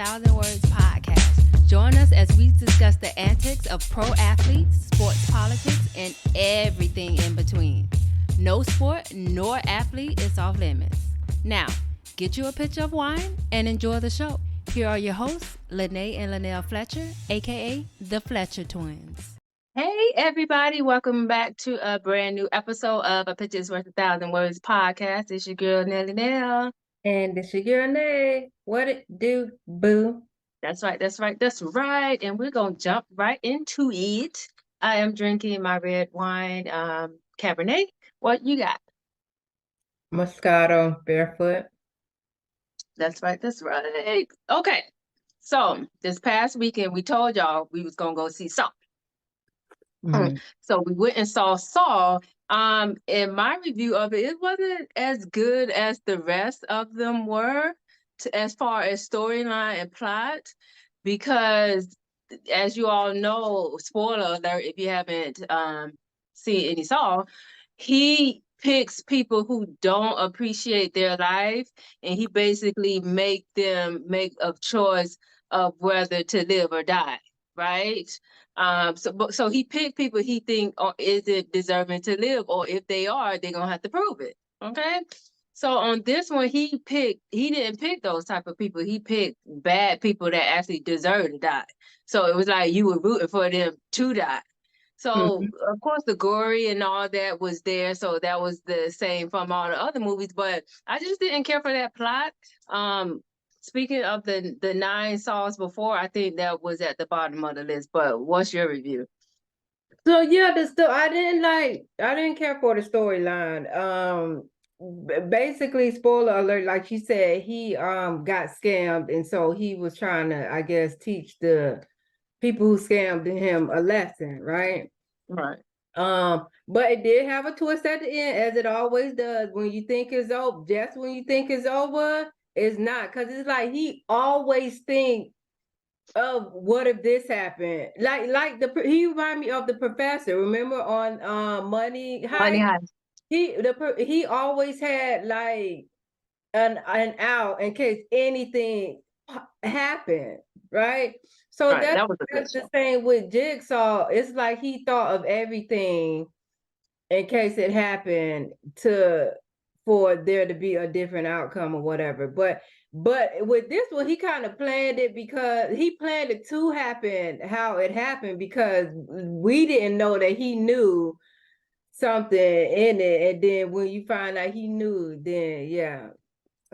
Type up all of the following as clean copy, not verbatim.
1,000 Words podcast. Join us as we discuss the antics of pro athletes, sports politics, and everything in between. No sport nor athlete is off limits. Now, get you a pitcher of wine and enjoy the show. Here are your hosts, Lene and Linnell Fletcher, aka the Fletcher Twins. Hey, everybody. Welcome back to a brand new episode of A Pitcher's Worth 1,000 Words podcast. It's your girl, Nelly Nell. And it's your girl, Nay. What it do, boo? That's right. And we're going to jump right into it. I am drinking my red wine, Cabernet. What you got? Moscato, barefoot. That's right. Okay. So this past weekend, we told y'all we was going to go see Saw. Mm-hmm. So we went and saw Saw. In my review of it, it wasn't as good as the rest of them were as far as storyline and plot, because as you all know, spoiler alert if you haven't seen any Saw, he picks people who don't appreciate their life, and he basically make them make a choice of whether to live or die, right? So he picked people he think isn't deserving to live, or if they are, they're gonna have to prove it. Okay. So on this one, he didn't pick those type of people. He picked bad people that actually deserve to die. So it was like you were rooting for them to die. So of course the gory and all that was there. So that was the same from all the other movies, but I just didn't care for that plot. Speaking of the 9 Saws before, I think that was at the bottom of the list. But what's your review? So yeah, I didn't care for the storyline. Basically, spoiler alert, like you said, he got scammed, and so he was trying to, I guess, teach the people who scammed him a lesson, right? Right. But it did have a twist at the end, as it always does. When you think it's over, just when you think it's over, it's not, because it's like he always think of what if this happened. He remind me of the professor. Remember on Money Heist? He always had like an out in case anything happened, right? So right, that's the same with Jigsaw. It's like he thought of everything in case it happened for there to be a different outcome or whatever. But with this one, he kind of planned it, because he planned it to happen how it happened, because we didn't know that he knew something in it. And then when you find out he knew, then yeah.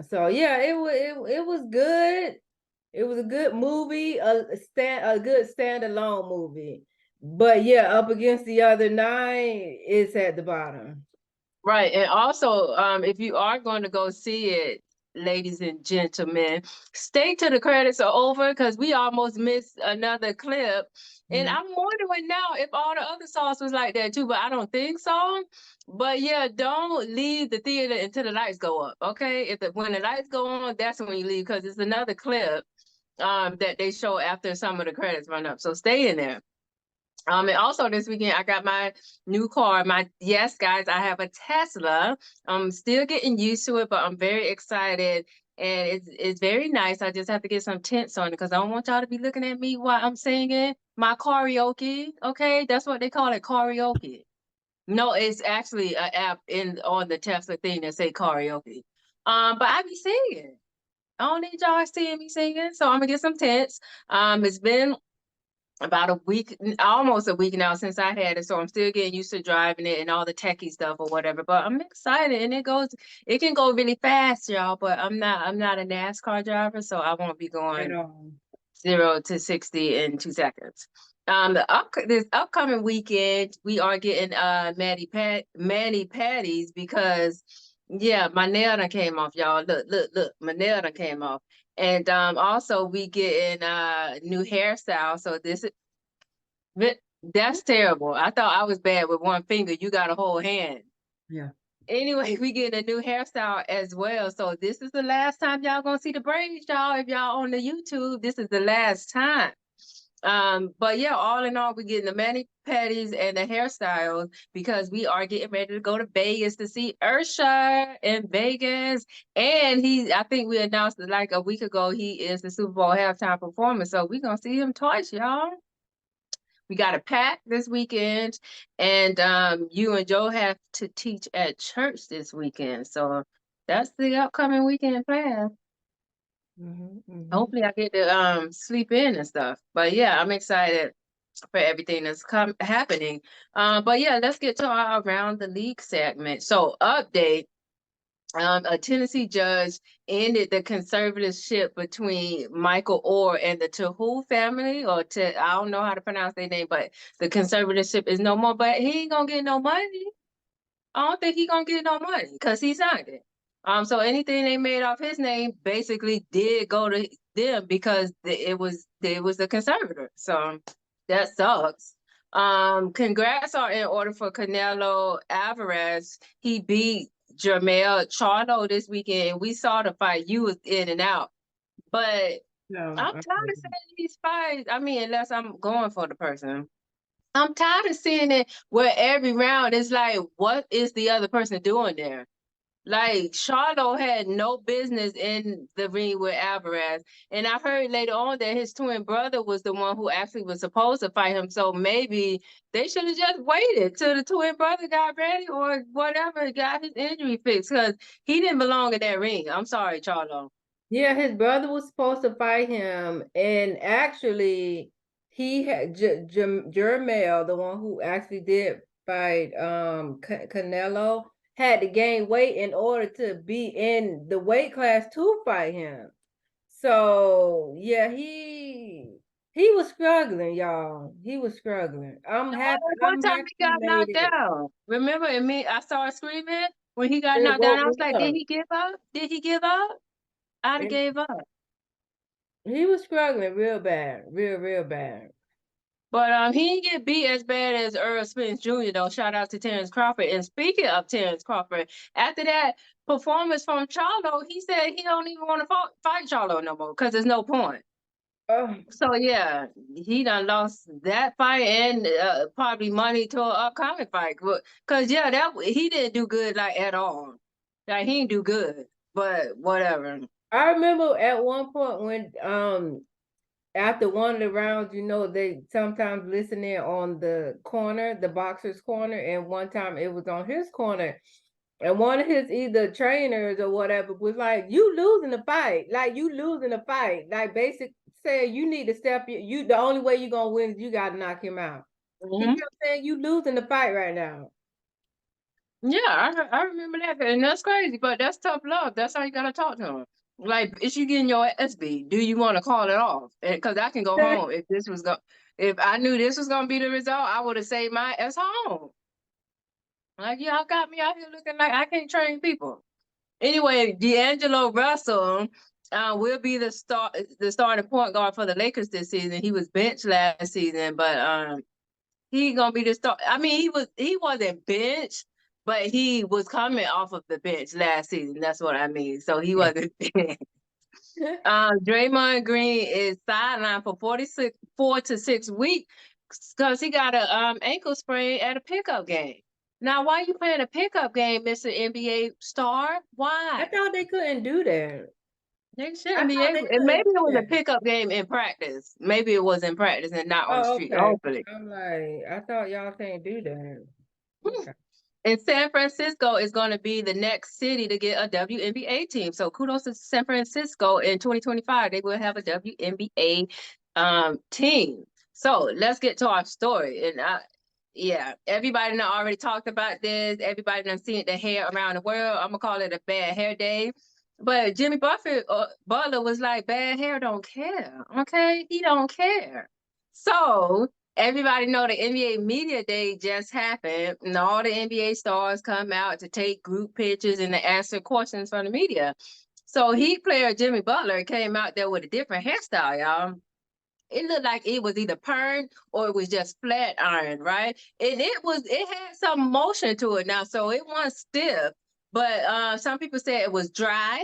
So yeah, it was good. It was a good movie, a good standalone movie. But yeah, up against the other 9, it's at the bottom. Right. And also, if you are going to go see it, ladies and gentlemen, stay till the credits are over, because we almost missed another clip. And I'm wondering now if all the other Saws was like that too, but I don't think so. But yeah, don't leave the theater until the lights go up, okay? When the lights go on, that's when you leave, because it's another clip that they show after some of the credits run up. So stay in there. And also this weekend, I got my new car. Yes, guys, I have a Tesla. I'm still getting used to it, but I'm very excited. And it's very nice. I just have to get some tints on it, because I don't want y'all to be looking at me while I'm singing my karaoke. Okay, that's what they call it, karaoke. No, it's actually an app on the Tesla thing that say karaoke. But I be singing. I don't need y'all seeing me singing, so I'm gonna get some tints. It's been about a week, almost a week now since I had it, so I'm still getting used to driving it and all the techie stuff or whatever. But I'm excited, and it can go really fast, y'all. But I'm not a NASCAR driver, so I won't be going 0 to 60 in 2 seconds. This upcoming weekend, we are getting mani patties, because yeah, my nail done came off, y'all. Look, my nail done came off. And also we getting new hairstyle. So that's terrible. I thought I was bad with one finger. You got a whole hand. Yeah. Anyway, we getting a new hairstyle as well. So this is the last time y'all gonna see the braids, y'all. If y'all on the YouTube, this is the last time. But yeah, all in all, we're getting the mani-pedis and the hairstyles because we are getting ready to go to Vegas to see Ursha in Vegas. And I think we announced it like a week ago, he is the Super Bowl halftime performer. So we're gonna see him twice, y'all. We got a pack this weekend, and you and Joe have to teach at church this weekend. So that's the upcoming weekend plan. Hopefully I get to sleep in and stuff. But yeah, I'm excited for everything that's happening. But yeah, let's get to our Around the League segment. So update, a Tennessee judge ended the conservatorship between Michael Orr and the Tahu family, I don't know how to pronounce their name, but the conservatorship is no more, but he ain't gonna get no money. I don't think he gonna get no money because he signed it. So anything they made off his name basically did go to them because it was the conservator. So that sucks. Congrats are in order for Canelo Alvarez. He beat Jermell Charlo this weekend. We saw the fight. You was in and out, but No, I'm tired of seeing these fights. I mean, unless I'm going for the person. I'm tired of seeing it where every round is like, what is the other person doing there? Like, Charlo had no business in the ring with Alvarez. And I heard later on that his twin brother was the one who actually was supposed to fight him. So maybe they should have just waited till the twin brother got ready or whatever, got his injury fixed, because he didn't belong in that ring. I'm sorry, Charlo. Yeah, his brother was supposed to fight him, and actually, he had Jermell, the one who actually did fight Canelo, had to gain weight in order to be in the weight class to fight him. So yeah, he was struggling, y'all. He was struggling. I'm happy. One I'm time happy he he got made knocked it. down. Remember, and me, I started screaming when he got It knocked down. woke I me was like, did up. he give up? Did he give up? I'd have And gave up. he was struggling real bad, real bad. But he didn't get beat as bad as Earl Spence Jr. though. Shout out to Terrence Crawford. And speaking of Terrence Crawford, after that performance from Charlo, he said he don't even want to fight Charlo no more because there's no point. Oh, So yeah, he done lost that fight and probably money to an upcoming fight. Cause yeah, he didn't do good like at all. Like he didn't do good. But whatever. I remember at one point when after one of the rounds, they sometimes listen in on the corner, the boxer's corner, and one time it was on his corner. And one of his either trainers or whatever was like, "You losing the fight, like you losing the fight." Like basic saying you need to step you the only way you're gonna win is you gotta knock him out. He kept saying you losing the fight right now. Yeah, I remember that, and that's crazy, but that's tough love. That's how you gotta talk to him. Like, is you getting your ass beat? Do you want to call it off? Because I can go home if I knew this was gonna be the result, I would have saved my ass home. Like, y'all got me out here looking like I can't train people. Anyway, D'Angelo Russell will be the starting point guard for the Lakers this season. He was benched last season, but he gonna be the start. I mean, he wasn't benched, but he was coming off of the bench last season. That's what I mean. So he wasn't benched. Draymond Green is sidelined for 4 to 6 weeks because he got a ankle sprain at a pickup game. Now, why you playing a pickup game, Mr. NBA star? I Why? thought they couldn't do that. They I shouldn't be thought they able. And couldn't maybe do it was a that. pickup game in practice. Maybe it was in practice and not on the Oh, street. okay. Hopefully. I'm like, I thought y'all can't do that. Okay. And San Francisco is going to be the next city to get a WNBA team. So kudos to San Francisco in 2025. They will have a WNBA team. So let's get to our story. And yeah, everybody done already talked about this. Everybody done seen the hair around the world. I'm going to call it a bad hair day. But Jimmy Butler was like, bad hair don't care. Okay? He don't care. So everybody know the NBA Media Day just happened, and all the NBA stars come out to take group pictures and to answer questions from the media. So Heat player Jimmy Butler came out there with a different hairstyle, y'all. It looked like it was either permed or it was just flat iron, right? And it had some motion to it now, so it wasn't stiff. But some people said it was dry.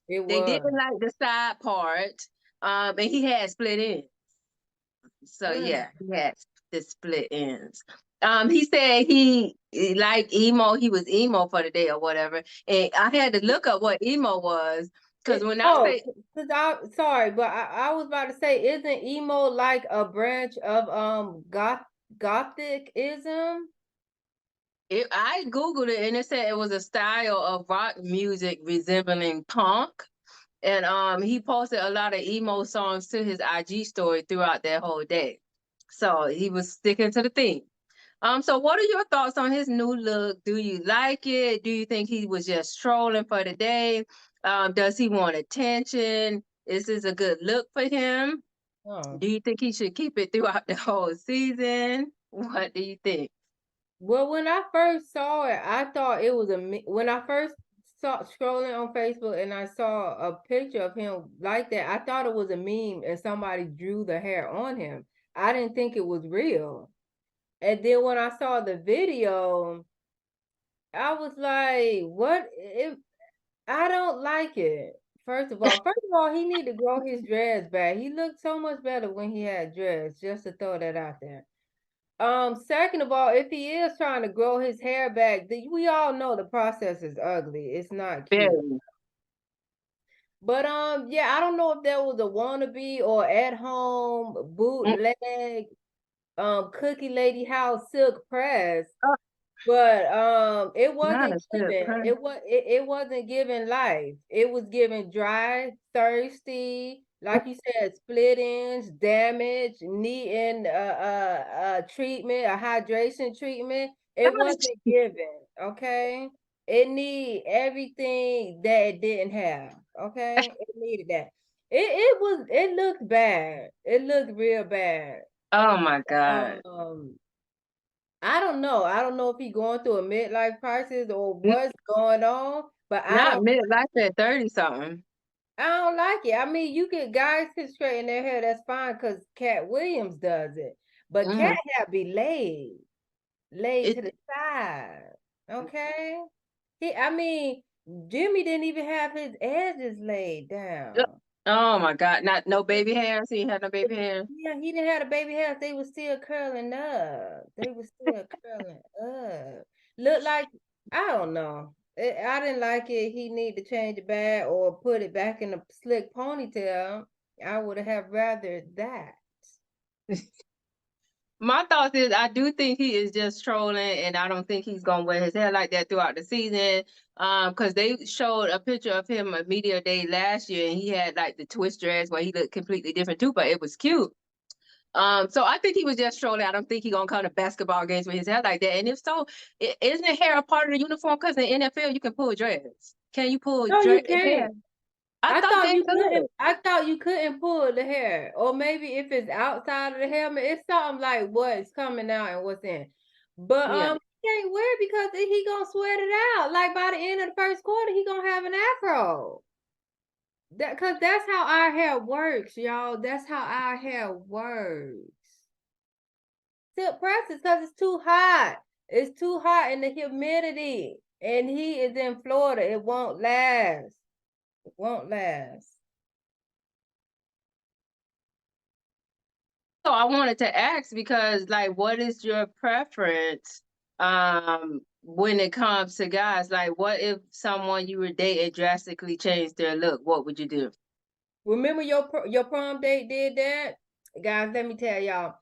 It They was. didn't like the side part, and he had split ends. So yeah, he had the split ends. He said he like emo, he was emo for the day or whatever. And I had to look up what emo was because when I say sorry, but I was about to say, isn't emo like a branch of gothicism? I Googled it and it said it was a style of rock music resembling punk. And he posted a lot of emo songs to his IG story throughout that whole day. So he was sticking to the theme. So what are your thoughts on his new look? Do you like it? Do you think he was just trolling for the day? Does he want attention? Is this a good look for him? Oh. Do you think he should keep it throughout the whole season? What do you think? Well, when I first saw it, I thought it was when I first saw scrolling on Facebook and I saw a picture of him like that, I thought it was a meme and somebody drew the hair on him. I didn't think it was real. And then when I saw the video, I was like, what if I don't like it. First of all, he need to grow his dreads back. He looked so much better when he had dreads, just to throw that out there. Second of all, if he is trying to grow his hair back, we all know the process is ugly. It's not cute. Very. But yeah, I don't know if that was a wannabe or at home bootleg cookie lady house silk press. Oh, But it not wasn't a silk given. press. It wasn't given life. It was given dry, thirsty, like you said, split ends, damage, needing treatment, a hydration treatment. It wasn't given. Okay, it need everything that it didn't have. Okay, it needed that. It looked bad. It looked real bad. Oh my God. Um. I don't know. I don't know if he's going through a midlife crisis or what's going on, but Not midlife at 30 something. I don't like it. I mean, guys can straighten their hair, that's fine because Cat Williams does it. But Cat Mm-hmm. hair be laid It, to the side. Okay? I mean, Jimmy didn't even have his edges laid down. oh my God. Not no baby hairs. He had no baby hairs. Yeah, he didn't have the baby hairs. They were still curling up. Look like, I don't know. I didn't like it. He need to change it back or put it back in a slick ponytail. I would have rather that. My thoughts is I do think he is just trolling, and I don't think he's gonna wear his hair like that throughout the season. Because they showed a picture of him a media day last year, and he had like the twist dress where he looked completely different too, but it was cute. So I think he was just trolling. I don't think he's gonna come to basketball games with his hair like that. And if so, isn't the hair a part of the uniform? Because in NFL you can pull dreads. Can you pull No, you hair? can't. I thought they could. I thought you couldn't pull the hair. Or maybe if it's outside of the helmet, it's something like what's coming out and what's in. But Yeah. he can't wear it because he gonna sweat it out. Like by the end of the first quarter, he gonna have an afro. Cause that's how our hair works, y'all. That's how our hair works. Silk presses because it's too hot. It's too hot in the humidity. And he is in Florida. It won't last. It won't last. So I wanted to ask because like what is your preference when it comes to guys? Like what if someone you were dating drastically changed their look? What would you do? Remember your prom date did that? Guys, let me tell y'all.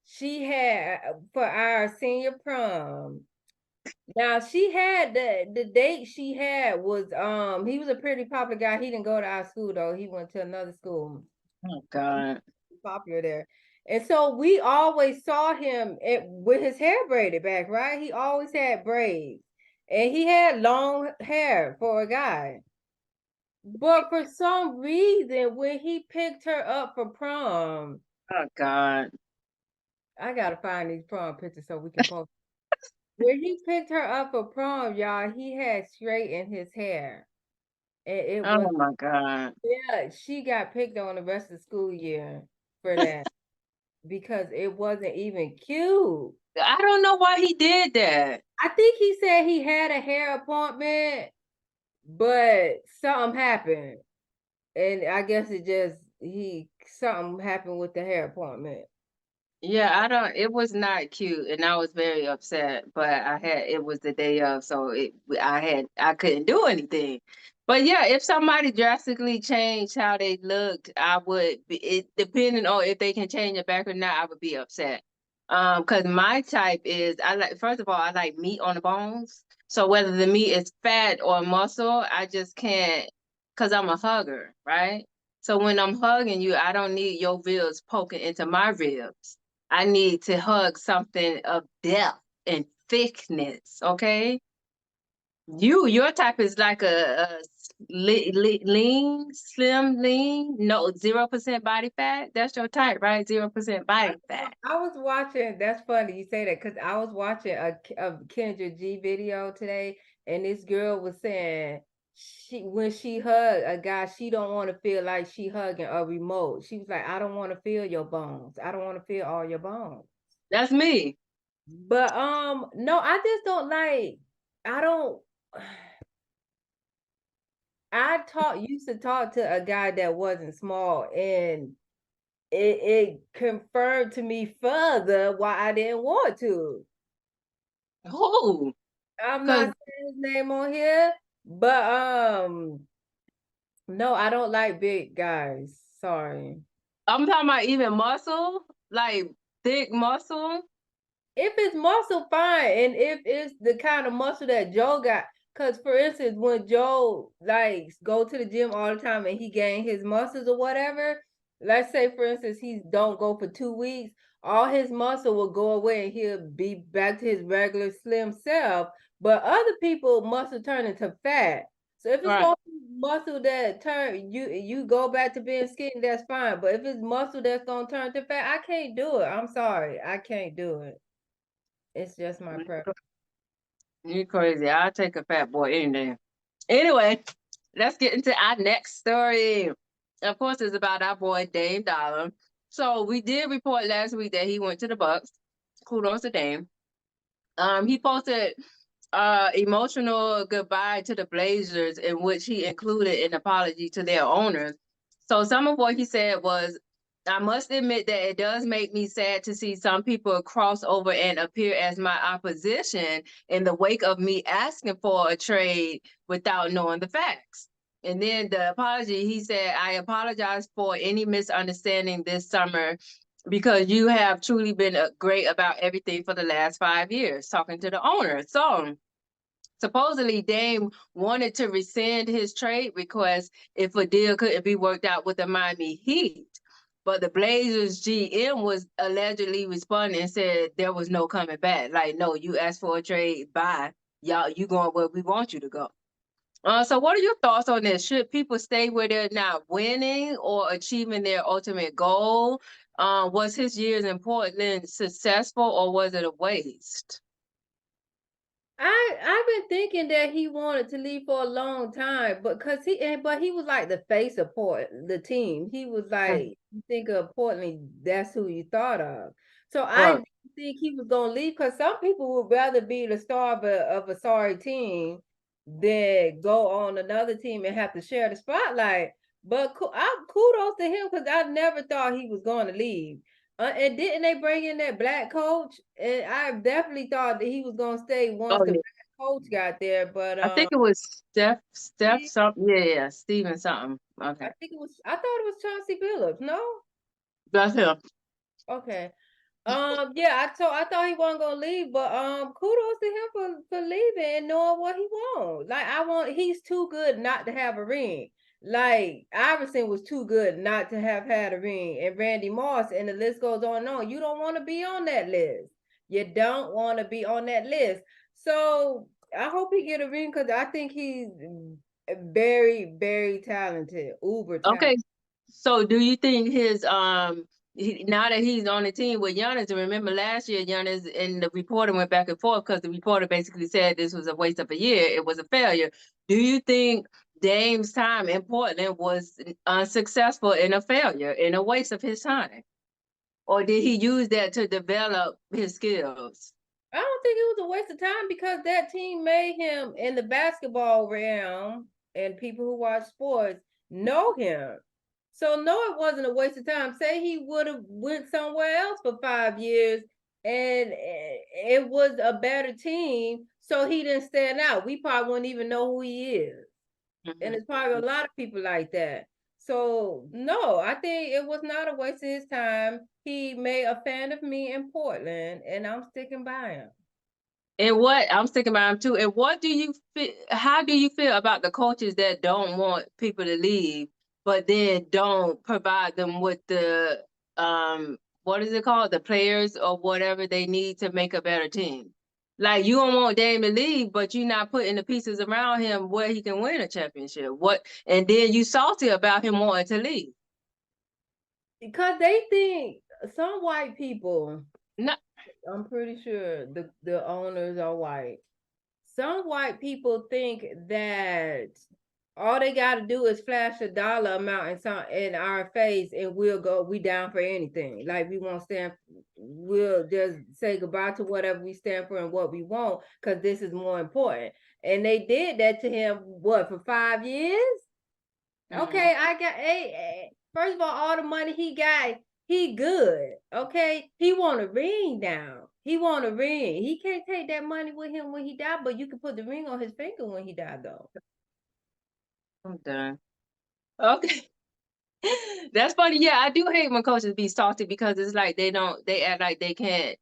She had for our senior prom. Now she had the date she had was he was a pretty popular guy. He didn't go to our school though. He went to another school. Oh God. Popular there. And so we always saw him with his hair braided back, right? He always had braids. And he had long hair for a guy. But for some reason, when he picked her up for prom, Oh God. I gotta find these prom pictures so we can post. When he picked her up for prom, y'all, he had straightened his hair. And it was, Oh my God. yeah, she got picked on the rest of the school year for that because it wasn't even cute. I don't know why he did that. I think he said he had a hair appointment, but something happened. And I guess something happened with the hair appointment. Yeah, it was not cute and I was very upset, but it was the day of, so I couldn't do anything. But yeah, if somebody drastically changed how they looked, I would be, it depending on if they can change it back or not, I would be upset. Because my type is I like first of all, I like meat on the bones. So whether the meat is fat or muscle, I just can't because I'm a hugger, right? So when I'm hugging you, I don't need your ribs poking into my ribs. I need to hug something of depth and thickness. Okay, your type is like a lean, slim, lean. No, 0% body fat. That's your type, right? 0% body fat. I was watching, that's funny you say that, because I was watching a Kendra G video today, and this girl was saying when she hug a guy, she don't want to feel like she hugging a remote. She was like, I don't want to feel your bones. I don't want to feel all your bones. That's me. But no, I just don't like, I don't used to talk to a guy that wasn't small, and it confirmed to me further why I didn't want to. Who? I'm not Because saying his name on here, but no, I don't like big guys. Sorry. I'm talking about even muscle, like thick muscle. If it's muscle, fine. And if it's the kind of muscle that Joe got, because for instance, when Joe like go to the gym all the time and he gain his muscles or whatever, let's say for instance he don't go for 2 weeks, all his muscle will go away and he'll be back to his regular slim self. But other people muscle turn into fat. So if it's Right. gonna be muscle that turn you go back to being skinny, that's fine. But if it's muscle that's gonna turn to fat, I can't do it. I'm sorry, I can't do it. It's just my preference. You crazy. I'll take a fat boy any day. Anyway, let's get into our next story. Of course, it's about our boy Dame Dollar. So we did report last week that he went to the Bucks. Kudos to Dame. He posted emotional goodbye to the Blazers, in which he included an apology to their owners. So some of what he said was, I must admit that it does make me sad to see some people cross over and appear as my opposition in the wake of me asking for a trade without knowing the facts. And then the apology, he said, I apologize for any misunderstanding this summer because you have truly been great about everything for the last 5 years, talking to the owner. So supposedly Dame wanted to rescind his trade request if a deal couldn't be worked out with the Miami Heat. But the Blazers GM was allegedly responding and said there was no coming back. Like, no, you asked for a trade, bye. Y'all, you going where we want you to go. So what are your thoughts on this? Should people stay where they're not winning or achieving their ultimate goal? Was his years in Portland successful or was it a waste? I've been thinking that he wanted to leave for a long time, but he was like the face of the team. He was Mm. like, you think of Portland, that's who you thought of. So I Right. didn't think he was gonna leave, because some people would rather be the star of a sorry team than go on another team and have to share the spotlight. But kudos to him, because I never thought he was going to leave. And didn't they bring in that black coach? And I definitely thought that he was gonna stay once Oh the yeah. black coach got there. But I think it was Steph something. Yeah, yeah, Steven something. Okay. I thought it was Chauncey Billups. No, That's him. okay. Yeah, I thought he wasn't gonna leave, but kudos to him for leaving and knowing what he wants. Like he's too good not to have a ring. Like Iverson was too good not to have had a ring, and Randy Moss, and the list goes on and on. You don't want to be on that list. You don't want to be on that list. So I hope he get a ring, because I think he's very, very talented, uber talented. Okay. So do you think now that he's on the team with Giannis, and remember last year Giannis and the reporter went back and forth because the reporter basically said this was a waste of a year, it was a failure. Do you think Dame's time in Portland was unsuccessful and a failure and a waste of his time? Or did he use that to develop his skills? I don't think it was a waste of time, because that team made him in the basketball realm, and people who watch sports know him. So no, it wasn't a waste of time. Say he would have went somewhere else for 5 years and it was a better team, so he didn't stand out. We probably wouldn't even know who he is. And it's probably a lot of people like that. So no, I think it was not a waste of his time. He made a fan of me in Portland, and I'm sticking by him. And what I'm sticking by him too. And what do you feel? How do you feel about the coaches that don't want people to leave, but then don't provide them with the what is it called, the players or whatever they need to make a better team? Like you don't want Damian to leave, but you're not putting the pieces around him where he can win a championship. What? And then you salty about him wanting to leave. Because they think some white people, No, I'm pretty sure the owners are white. Some white people think that all they got to do is flash a dollar amount in our face, and we down for anything. Like we won't stand, we'll just say goodbye to whatever we stand for and what we want, because this is more important. And they did that to him, what, for 5 years? Okay, I got first of all the money he got, he good. Okay, he want a ring now. He want a ring. He can't take that money with him when he died, but you can put the ring on his finger when he died, though. I'm done. Okay. That's funny. Yeah, I do hate when coaches be salty because it's like they act like they can't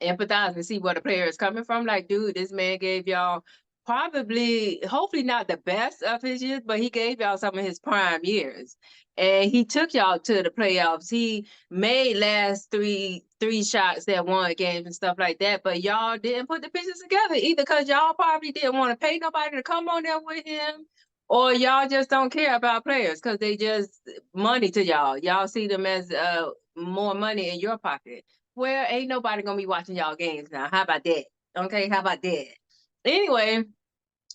empathize and see where the player is coming from. Like, dude, this man gave y'all probably, hopefully not the best of his years, but he gave y'all some of his prime years. And he took y'all to the playoffs. He made last three shots that won games and stuff like that. But y'all didn't put the pieces together either because y'all probably didn't want to pay nobody to come on there with him, or y'all just don't care about players because they just money to y'all. Y'all see them as more money in your pocket. Well, ain't nobody gonna be watching y'all games now. How about that? Okay, how about that? Anyway,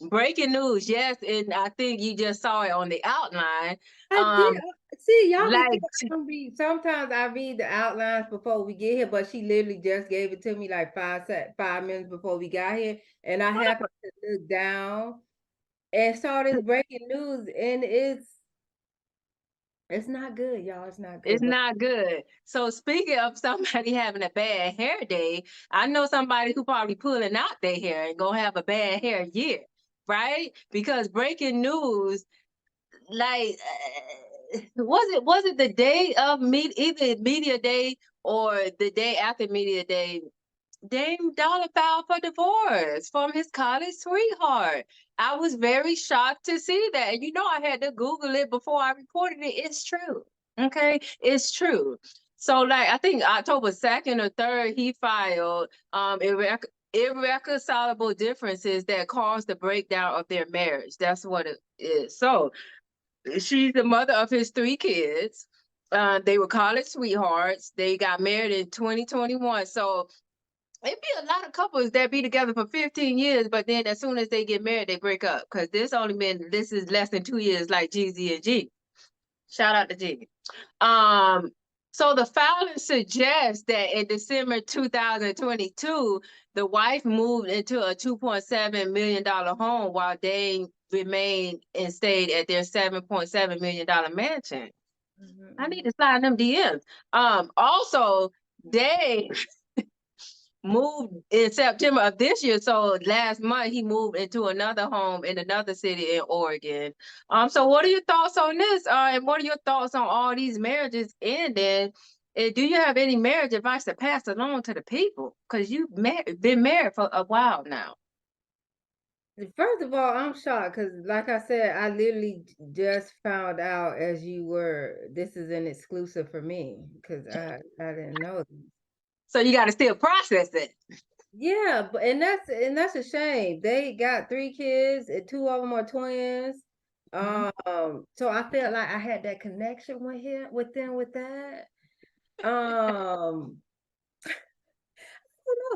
breaking news. Yes, and I think you just saw it on the outline. I did. See, y'all be Like thinking sometimes I read the outlines before we get here, but she literally just gave it to me like 5 minutes before we got here, and I happened to look down and saw this breaking news, and it's not good, y'all. It's not it's good. But not good. So speaking of somebody having a bad hair day, I know somebody who probably pulling out their hair and gonna have a bad hair year, right? Because breaking news, like was it the day of either media day or the day after media day? Dame Dollar filed for divorce from his college sweetheart. I was very shocked to see that. And you know, I had to Google it before I reported it. It's true. Okay, it's true. So, like, I think October 2nd or 3rd, he filed irreconcilable differences that caused the breakdown of their marriage. That's what it is. So, she's the mother of his 3 kids. They were college sweethearts. They got married in 2021. So it'd be a lot of couples that be together for 15 years, but then as soon as they get married, they break up. Because this is less than 2 years, like Jeezy and G. Shout out to G. Um, so the filing suggests that in December 2022, the wife moved into a $2.7 million home while they remained and stayed at their $7.7 million mansion. I need to slide them DMs. Also, they moved in September of this year. So last month he moved into another home in another city in Oregon. So what are your thoughts on this? And what are your thoughts on all these marriages ending? And do you have any marriage advice to pass along to the people? Because you've been married for a while now. first of all, I'm shocked because, like I said, I literally just found out as you were. This is an exclusive for me because I didn't know this. So you got to still process it. Yeah, but and that's a shame. They got 3 kids, and 2 of them are twins. So I felt like I had that connection with them with that. No,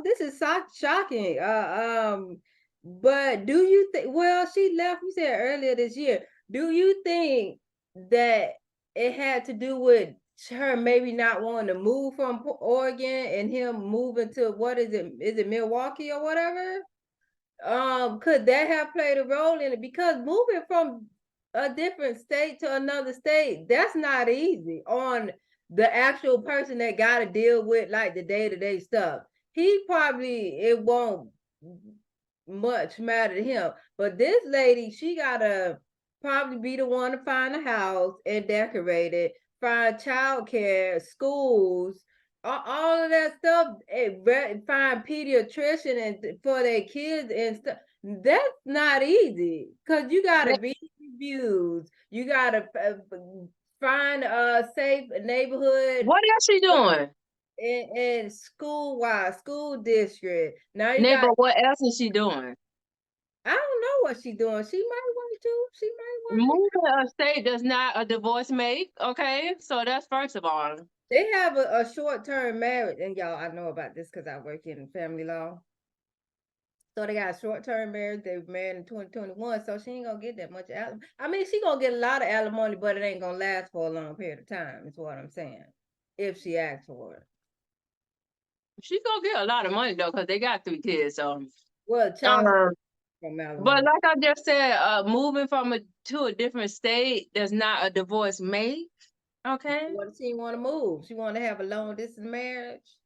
this is shocking. But do you think? Well, she left. You said earlier this year. Do you think that it had to do with her maybe not wanting to move from Oregon and him moving to, what is it? Is it Milwaukee or whatever? Could that have played a role in it? Because moving from a different state to another state, that's not easy on the actual person that got to deal with like the day-to-day stuff. It won't much matter to him. But this lady, she gotta probably be the one to find a house and decorate it, find childcare, schools, all of that stuff, find pediatrician and for their kids and stuff. That's not easy because you gotta read reviews. You gotta find a safe neighborhood. What else she doing? In school district. Now you Neighbor, got, what else is she doing? I don't know what she's doing. She might want to. She might want to. Moving a state does not a divorce make, okay? So that's first of all. They have a short-term marriage, and y'all, I know about this because I work in family law. So they got a short-term marriage. They were married in 2021, so she ain't gonna get that much alimony. I mean, she gonna get a lot of alimony, but it ain't gonna last for a long period of time. Is what I'm saying. If she asks for it. She's gonna get a lot of money though, because they got 3 kids. So, Well, child um, from but alimony. like I just said, moving to a different state does not a divorce make. Okay. What she want to move? She want to have a long distance marriage.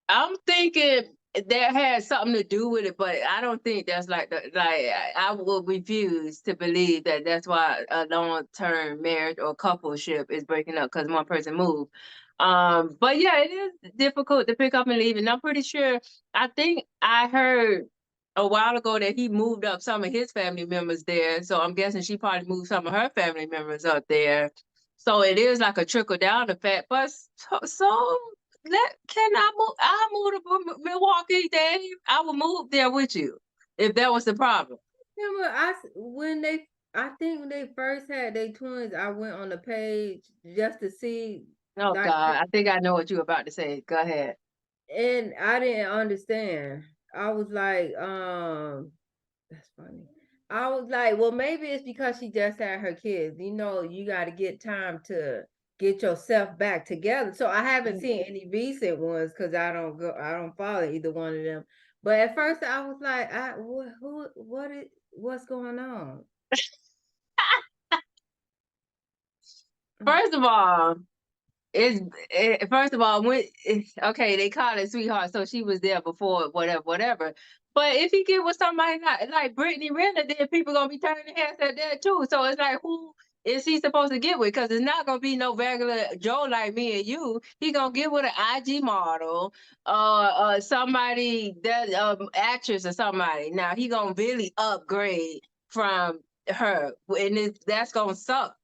I'm thinking that has something to do with it, but I don't think that's I will refuse to believe that that's why a long-term marriage or coupleship is breaking up because one person moved. But yeah, it is difficult to pick up and leave, and I'm pretty sure. I think I heard a while ago that he moved up some of his family members there, so I'm guessing she probably moved some of her family members up there. So it is like a trickle down effect, but so can I move? I'll move to Milwaukee, Dave. I will move there with you if that was the problem. Remember, I think when they first had their twins, I went on the page just to see, Oh like, God, I think I know what you're about to say. Go ahead. and I didn't understand. I was like, that's funny. I was like, well, maybe it's because she just had her kids. You know, you got to get time to get yourself back together. So I haven't seen any recent ones because I don't follow either one of them. But at first, I was like, what's going on? First of all, first of all, okay, they call it sweetheart, so she was there before, whatever. But if he get with somebody like Brittany Renner, then people gonna be turning their heads at that too. So it's like, who is he supposed to get with? Because it's not gonna be no regular Joe like me and you. He gonna get with an IG model, somebody that actress or somebody. Now he gonna really upgrade from her, and that's gonna suck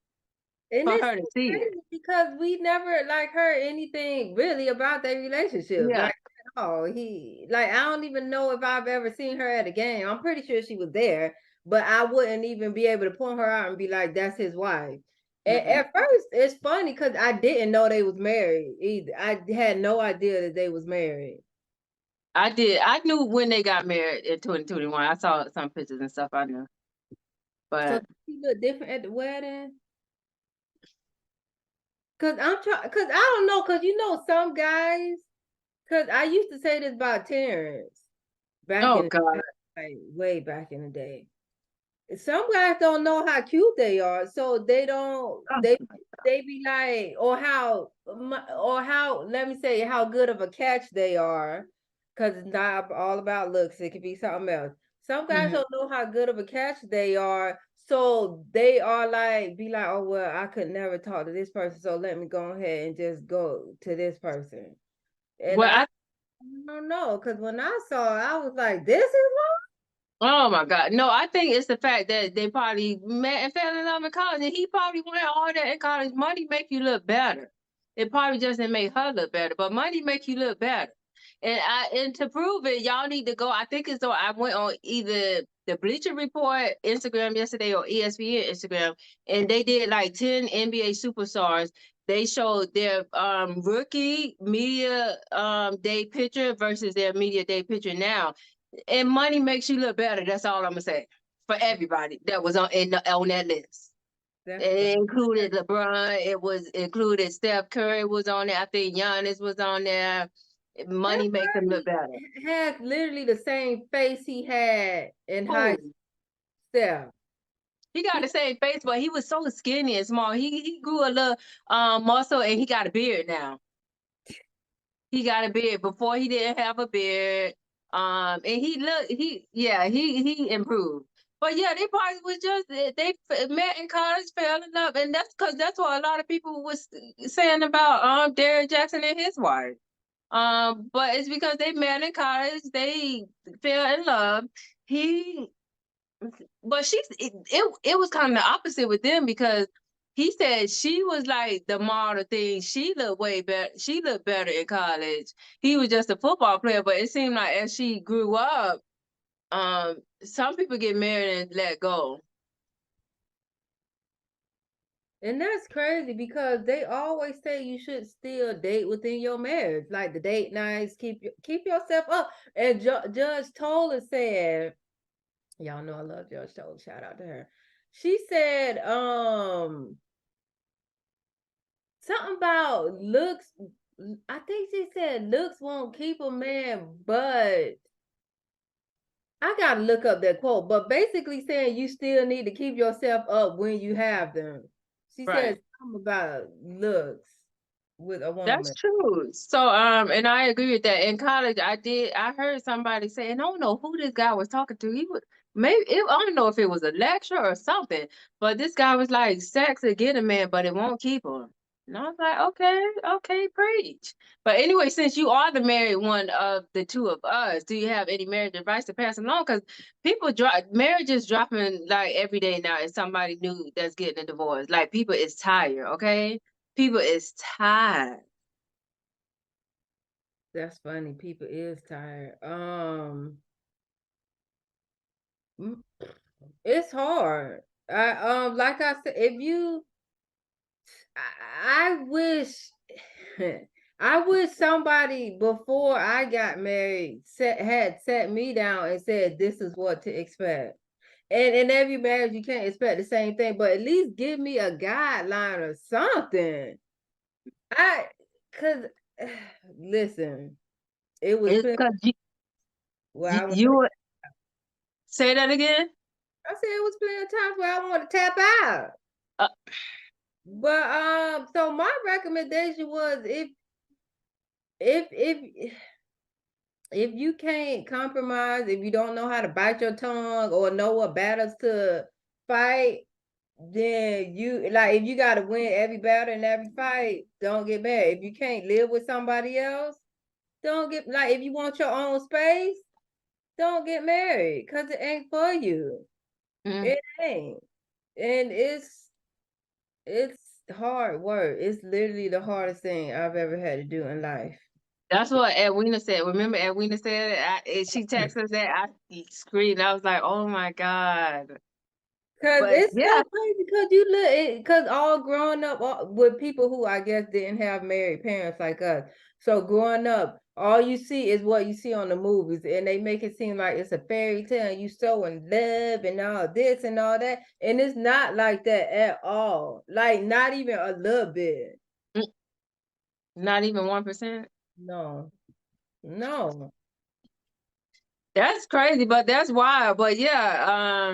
And for it's her to see it. crazy because we never like heard anything really about their relationship. Yeah. Like at all. I don't even know if I've ever seen her at a game. I'm pretty sure she was there, but I wouldn't even be able to point her out and be like, that's his wife. At first, it's funny because I didn't know they was married either. I had no idea that they was married. I did. I knew when they got married in 2021. I saw some pictures and stuff. I knew, So but she look different at the wedding. Cause cause I don't know, cause you know some guys, cause I used to say this about Terrence back oh in God, like way back in the day. Some guys don't know how cute they are, so they don't oh, they be like, or how let me say how good of a catch they are, because it's not all about looks, it could be something else. Some guys don't know how good of a catch they are, so they are like, be like, oh well, I could never talk to this person, so let me go ahead and just go to this person. And well, I don't know, because when I saw it, I was like, this is oh my God, no. I think it's the fact that they probably met and fell in love in college, and he probably wanted all that in college. Money make you look better. It probably just didn't make her look better, but money make you look better. And to prove it, y'all need to go. I think it's though I went on either the Bleacher Report Instagram yesterday or ESPN Instagram, and they did like 10 NBA superstars. They showed their rookie media day picture versus their media day picture now, and money makes you look better. That's all I'm gonna say for everybody that was on that list. It included LeBron. It was included Steph Curry was on there. I think Giannis was on there. Money makes them look better. had literally the same face he had in high Oh, school. Steph. He got the same face, but he was so skinny and small. He grew a little muscle, and he got a beard now. He got a beard. Before he didn't have a beard. And he improved. But yeah, they probably was just met in college, fell in love, and that's because that's what a lot of people was saying about Derrick Jackson and his wife. But it's because they met in college, they fell in love. He but it was kind of the opposite with them because he said she was like the model thing. She looked way better. She looked better in college. He was just a football player, but it seemed like as she grew up, some people get married and let go. And that's crazy because they always say you should still date within your marriage, like the date nights. Keep yourself up. And Judge Tola said, y'all know I love Judge Tola. Shout out to her. She said, something about looks. I think she said looks won't keep a man, but I gotta look up that quote. But basically saying you still need to keep yourself up when you have them. She Right. said something about looks with a That's woman. true. So, and I agree with that. In college, I heard somebody say, and I don't know who this guy was talking to. He was I don't know if it was a lecture or something, but this guy was like, sex will get a man, but it won't keep him. And I was like, okay, preach. But anyway, since you are the married one of the two of us, do you have any marriage advice to pass along? Because marriage is dropping like every day now, and somebody new that's getting a divorce. Like people is tired, okay? People is tired. That's funny. People is tired. It's hard. Like I said, if you, I wish, I wish somebody before I got married had set me down and said this is what to expect. And in every marriage, you can't expect the same thing, but at least give me a guideline or something. Cause listen, it was It's because well, you say that again. I said it was plenty of times where I want to tap out. Uh, But so my recommendation was if if you can't compromise, if you don't know how to bite your tongue or know what battles to fight, then you like if you gotta win every battle and every fight, don't get married. If you can't live with somebody else, don't get like if you want your own space, don't get married because it ain't for you. mm. It ain't. And it's hard work. It's literally the hardest thing I've ever had to do in life. That's what Edwina said. Remember, Edwina said it? And she texted us that. I screamed. I was like, "Oh my god!" Cause But it's yeah, so crazy because you look cause all growing up with people who I guess didn't have married parents like us. So growing up, all you see is what you see on the movies, and they make it seem like it's a fairy tale and you so in love and all this and all that. And it's not like that at all. Like not even a little bit. mm, not even 1%. No. No. That's crazy, but that's wild. But yeah,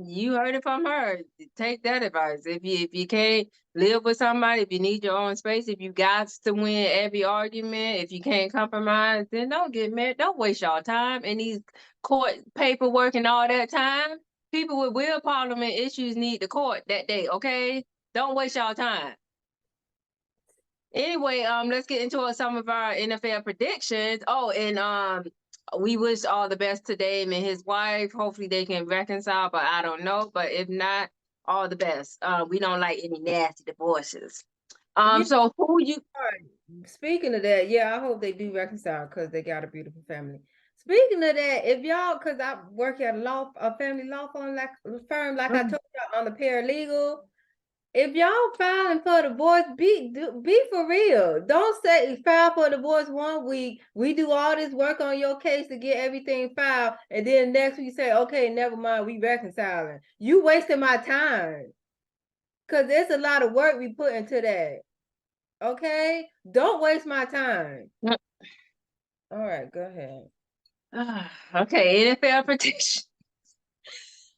you heard it from her. Take that advice. If you can't live with somebody, if you need your own space, if you got to win every argument, if you can't compromise, then don't get married. Don't waste y'all time in these court paperwork and all that time. People with will parliament issues need the court that day, okay? Don't waste y'all time. Anyway, let's get into some of our NFL predictions. Oh, and we wish all the best to Dame and his wife. Hopefully they can reconcile, but I don't know. But if not, all the best. We don't like any nasty divorces. Yeah, So who you speaking of that, yeah, I hope they do reconcile because they got a beautiful family. Speaking of that, if y'all, because I work at a family law firm, like I told y'all, on the paralegal. If y'all filing for divorce, be for real. Don't say file for divorce 1 week. We do all this work on your case to get everything filed, and then next week say, okay, never mind, we reconciling. You wasting my time. Cause there's a lot of work we put into that. Okay? Don't waste my time. All right, go ahead. okay, NFL prediction.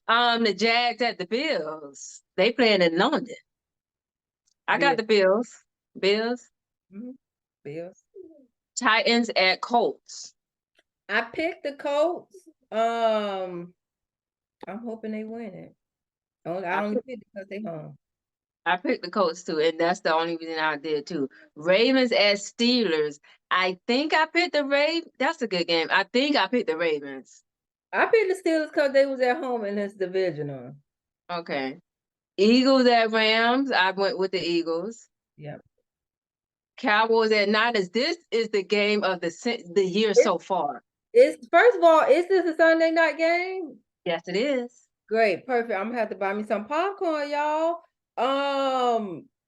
The Jags at the Bills. They playing in London. I got the Bills. Bills. Bills. Titans at Colts. I picked the Colts. I'm hoping they win it. I only picked it because they home. I picked the Colts too, and that's the only reason I did too. Ravens at Steelers. I think I picked the Ravens. That's a good game. I think I picked the Ravens. I picked the Steelers because they was at home in this divisional. Okay. Eagles at Rams. I went with the Eagles. Yep. Cowboys at Niners. This is the game of the year so far. First of all, is this a Sunday night game? Yes, it is. Great, perfect. I'm gonna have to buy me some popcorn, y'all.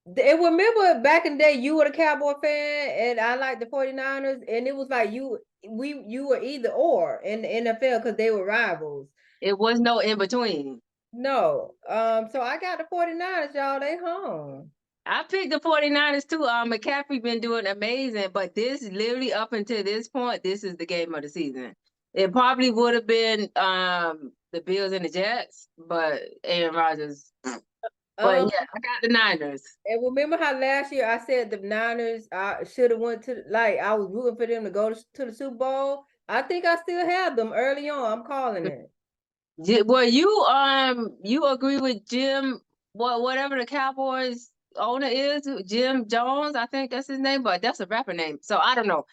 Remember back in the day, you were a Cowboy fan, and I liked the 49ers, and it was like you were either or in the NFL because they were rivals. It was no in between. No. So I got the 49ers, y'all. They home. I picked the 49ers too. McCaffrey been doing amazing, but this literally up until this point, this is the game of the season. It probably would have been the Bills and the Jets, but Aaron Rodgers. But yeah, I got the Niners. And remember how last year I said the Niners should have went to, like, I was rooting for them to go to the Super Bowl. I think I still have them early on. I'm calling it. Well, you agree with Jim, whatever the Cowboys owner is, Jim Jones, I think that's his name, but that's a rapper name. So I don't know.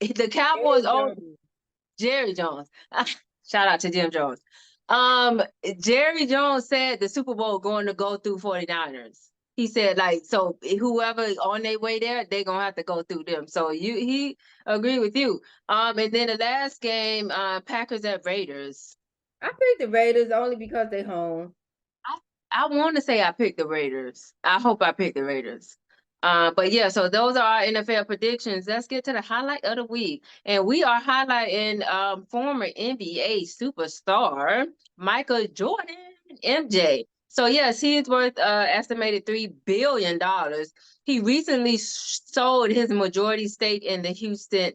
The Cowboys owner, Jerry Jones. Shout out to Jim Jones. Jerry Jones said the Super Bowl going to go through 49ers. He said, like, so whoever on their way there, they're gonna have to go through them. So he agreed with you. And then the last game, Packers at Raiders. I picked the Raiders only because they home. I want to say I picked the Raiders. I hope I picked the Raiders. But yeah, so those are our NFL predictions. Let's get to the highlight of the week. And we are highlighting former NBA superstar Michael Jordan, MJ. So yes, he is worth estimated $3 billion. He recently sold his majority stake in the Houston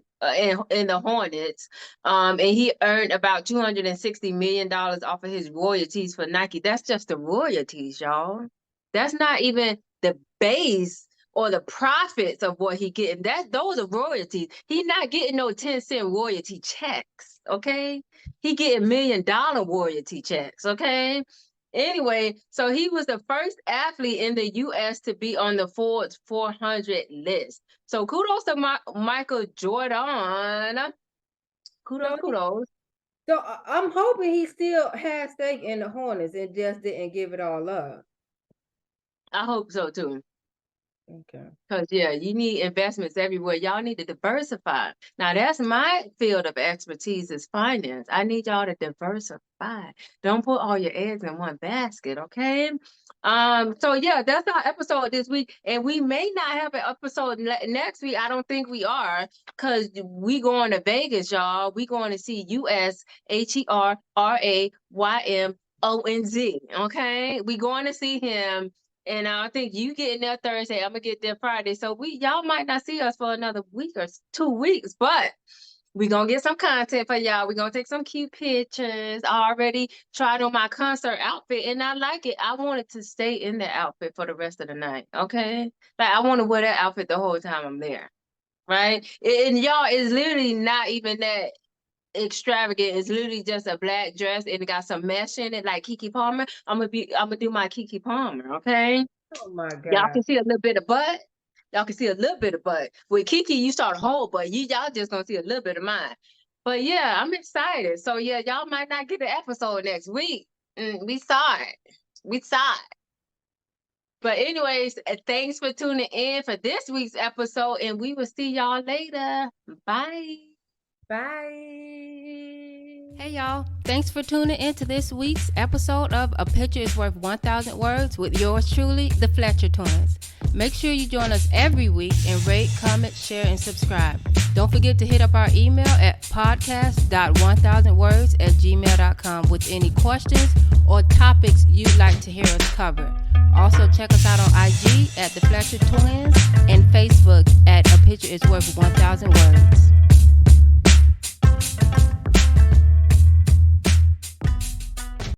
in the Hornets, and he earned about $260 million off of his royalties for Nike. That's just the royalties, y'all. That's not even the base or the profits of what he getting. Those are royalties. He's not getting no 10-cent royalty checks, okay? He getting $1 million royalty checks, okay? Anyway, so he was the first athlete in the U.S. to be on the Forbes 400 list. So kudos to Michael Jordan. Kudos. So I'm hoping he still has stake in the Hornets and just didn't give it all up. I hope so too. Okay. Because, yeah, you need investments everywhere. Y'all need to diversify. Now, that's my field of expertise is finance. I need y'all to diversify. Don't put all your eggs in one basket, okay? So, yeah, that's our episode this week. And we may not have an episode next week. I don't think we are because we going to Vegas, y'all. We going to see USHERRAYMONZ, okay? We going to see him. And I think you getting there Thursday. I'm gonna get there Friday. So y'all might not see us for another week or 2 weeks, but we gonna get some content for y'all. We're gonna take some cute pictures. I already tried on my concert outfit and I like it. I wanted to stay in the outfit for the rest of the night. Okay. Like I want to wear that outfit the whole time I'm there. Right. And y'all, it's literally not even that extravagant. It's literally just a black dress and it got some mesh in it like Keke Palmer. I'm gonna do my Keke Palmer, okay? Oh my God. Y'all can see a little bit of butt. Y'all can see a little bit of butt. With Keke, you saw the whole butt. Y'all just gonna see a little bit of mine. But yeah, I'm excited. So yeah, y'all might not get an episode next week. We saw it. But anyways, thanks for tuning in for this week's episode, and we will see y'all later. Bye. Hey y'all, thanks for tuning in to this week's episode of A Picture is Worth 1,000 Words with yours truly, the Fletcher Twins. Make sure you join us every week and rate, comment, share, and subscribe. Don't forget to hit up our email at podcast.1000words@gmail.com with any questions or topics you'd like to hear us cover. Also, check us out on IG at the Fletcher Twins and Facebook at A Picture is Worth 1,000 Words.